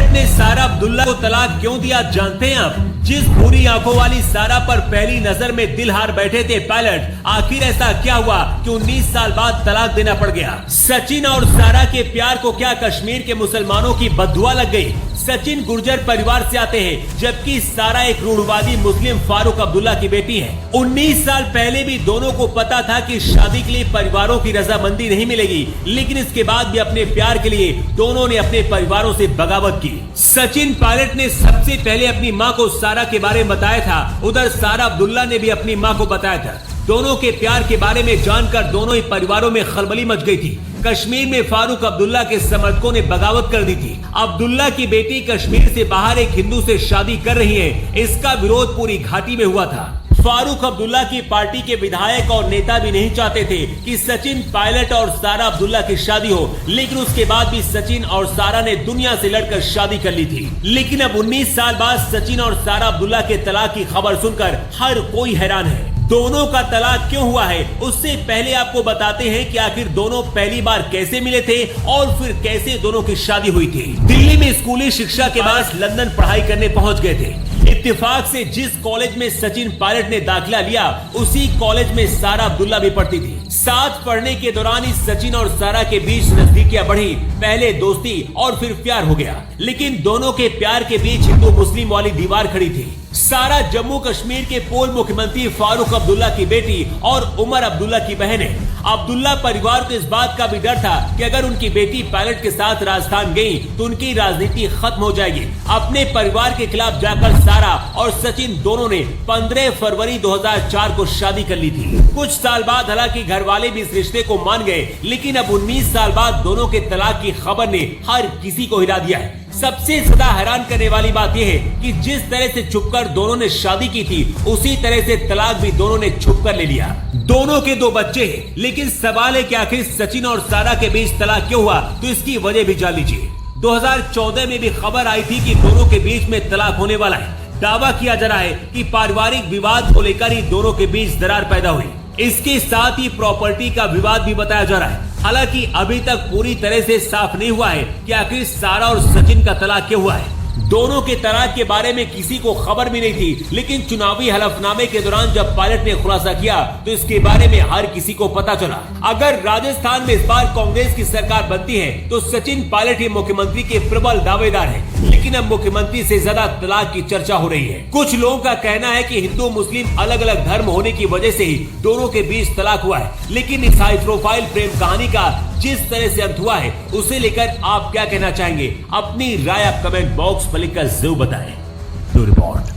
Pilot ने सारा अब्दुल्ला को तलाक क्यों दिया जानते हैं आप? जिस बुरी आंखों वाली सारा पर पहली नजर में दिल हार बैठे थे पायलट, आखिर ऐसा क्या हुआ कि 19 साल बाद तलाक देना पड़ गया? सचिन और सारा के प्यार को क्या कश्मीर के मुसलमानों की बद्दुआ लग गई? सचिन गुर्जर परिवार से आते हैं, जबकि सारा एक रूढ़वादी मुस्लिम फारूक अब्दुल्ला की बेटी है। 19 साल पहले भी दोनों को पता था कि शादी के लिए परिवारों की रजामंदी नहीं मिलेगी, लेकिन इसके बाद भी अपने प्यार के लिए दोनों ने अपने परिवारों से बगावत की। सचिन पायलट ने सबसे पहले अपनी मां को सारा के बारे में बताया था, उधर सारा अब्दुल्ला ने भी अपनी मां को बताया था। दोनों के प्यार के बारे में जानकर दोनों ही परिवारों में खलबली मच गई थी। कश्मीर में फारूक अब्दुल्ला के समर्थकों ने बगावत कर दी थी। अब्दुल्ला की बेटी कश्मीर से बाहर एक हिंदू से शादी कर रही है, इसका विरोध पूरी घाटी में हुआ था। फारूक अब्दुल्ला की पार्टी के विधायक और नेता भी नहीं चाहते थे कि सचिन पायलट और सारा अब्दुल्ला की शादी हो, लेकिन उसके बाद भी सचिन और सारा ने दुनिया से लड़कर शादी कर ली थी। लेकिन अब 19 साल बाद सचिन और सारा अब्दुल्ला के तलाक की खबर सुनकर हर कोई हैरान है। दोनों का तलाक क्यों हुआ है, उससे पहले आपको बताते हैं कि आखिर दोनों पहली बार कैसे मिले थे और फिर कैसे दोनों की शादी हुई थी। दिल्ली में स्कूली शिक्षा के बाद लंदन पढ़ाई करने पहुंच गए थे। इत्तेफाक से जिस कॉलेज में सचिन पायलट ने दाखिला लिया, उसी कॉलेज में सारा अब्दुल्ला भी पढ़ती थी। साथ पढ़ने के दौरान ही सचिन और सारा के बीच नजदीकियां बढ़ी, पहले दोस्ती और फिर प्यार हो गया। लेकिन दोनों के प्यार के बीच हिंदू मुस्लिम वाली दीवार खड़ी थी। सारा जम्मू कश्मीर के पूर्व मुख्यमंत्री फारूक अब्दुल्ला की बेटी और उमर अब्दुल्ला की बहन है। अब्दुल्ला परिवार को इस बात का भी डर था कि अगर उनकी बेटी पायलट के साथ राजस्थान गई तो उनकी राजनीति खत्म हो जाएगी। अपने परिवार के खिलाफ जाकर सारा और सचिन दोनों ने 15 फरवरी 2004 को शादी कर ली थी। कुछ साल बाद हालांकि घर वाले भी इस रिश्ते को मान गए, लेकिन अब 19 साल बाद दोनों के तलाक की खबर ने हर किसी को हिला दिया है। सबसे ज्यादा हैरान करने वाली बात यह है कि जिस तरह से छुपकर दोनों ने शादी की थी, उसी तरह से तलाक भी दोनों ने छुपकर ले लिया। दोनों के 2 बच्चे हैं, लेकिन सवाल है कि आखिर सचिन और सारा के बीच तलाक क्यों हुआ, तो इसकी वजह भी जान लीजिए। 2014 में भी खबर आई थी कि दोनों के बीच में तलाक होने वाला है। दावा किया जा रहा है कि पारिवारिक विवाद को लेकर ही दोनों के बीच दरार पैदा हुई। इसके साथ ही प्रॉपर्टी का विवाद भी बताया जा रहा है। हालांकि अभी तक पूरी तरह से साफ नहीं हुआ है कि आखिर सारा और सचिन का तलाक क्यों हुआ है। दोनों के तलाक के बारे में किसी को खबर भी नहीं थी, लेकिन चुनावी हलफनामे के दौरान जब पायलट ने खुलासा किया तो इसके बारे में हर किसी को पता चला। अगर राजस्थान में इस बार कांग्रेस की सरकार बनती है तो सचिन पायलट ही मुख्यमंत्री के प्रबल दावेदार हैं, लेकिन अब मुख्यमंत्री से ज्यादा तलाक की चर्चा हो रही है। कुछ लोगों का कहना है कि हिंदू मुस्लिम अलग अलग धर्म होने की वजह से ही दोनों के बीच तलाक हुआ है, लेकिन इस हाई प्रोफाइल प्रेम कहानी का जिस तरह से अंत हुआ है उसे लेकर आप क्या कहना चाहेंगे? अपनी राय आप कमेंट बॉक्स पर लिखकर जरूर बताएं। रिपोर्ट।